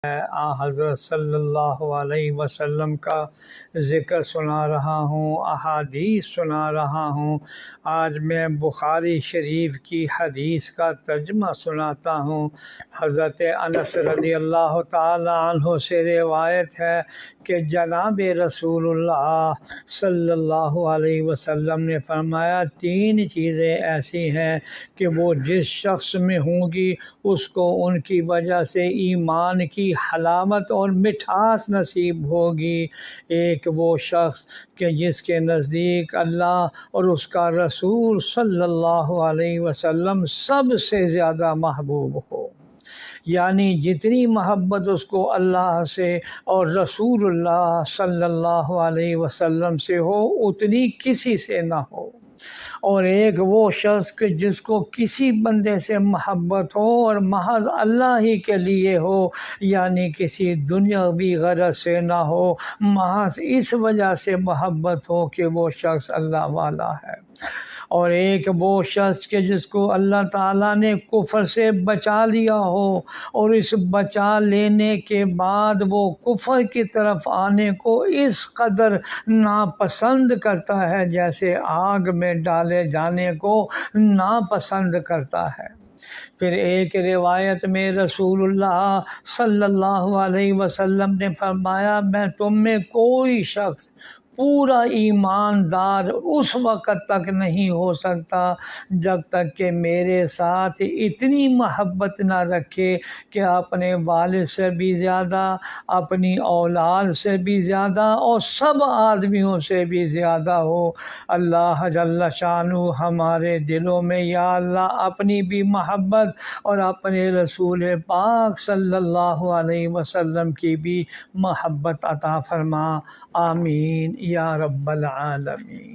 حضرت صلی اللہ علیہ وسلم کا ذکر سنا رہا ہوں، احادیث سنا رہا ہوں۔ آج میں بخاری شریف کی حدیث کا ترجمہ سناتا ہوں۔ حضرت انس رضی اللہ تعالی عنہ سے روایت ہے کہ جناب رسول اللہ صلی اللہ علیہ وسلم نے فرمایا، تین چیزیں ایسی ہیں کہ وہ جس شخص میں ہوں گی اس کو ان کی وجہ سے ایمان کی حلاوت اور مٹھاس نصیب ہوگی۔ ایک وہ شخص کہ جس کے نزدیک اللہ اور اس کا رسول صلی اللہ علیہ وسلم سب سے زیادہ محبوب ہو، یعنی جتنی محبت اس کو اللہ سے اور رسول اللہ صلی اللہ علیہ وسلم سے ہو اتنی کسی سے نہ ہو۔ اور ایک وہ شخص کہ جس کو کسی بندے سے محبت ہو اور محض اللہ ہی کے لیے ہو، یعنی کسی دنیاوی غرض سے نہ ہو، محض اس وجہ سے محبت ہو کہ وہ شخص اللہ والا ہے۔ اور ایک وہ شخص کہ جس کو اللہ تعالیٰ نے کفر سے بچا لیا ہو اور اس بچا لینے کے بعد وہ کفر کی طرف آنے کو اس قدر ناپسند کرتا ہے جیسے آگ میں ڈالے جانے کو ناپسند کرتا ہے۔ پھر ایک روایت میں رسول اللہ صلی اللہ علیہ وسلم نے فرمایا، میں تم میں کوئی شخص پورا ایماندار اس وقت تک نہیں ہو سکتا جب تک کہ میرے ساتھ اتنی محبت نہ رکھے کہ اپنے والد سے بھی زیادہ، اپنی اولاد سے بھی زیادہ اور سب آدمیوں سے بھی زیادہ ہو۔ اللہ جل شانہ ہمارے دلوں میں یا اللہ اپنی بھی محبت اور اپنے رسول پاک صلی اللہ علیہ وسلم کی بھی محبت عطا فرما، آمین یا رب العالمین۔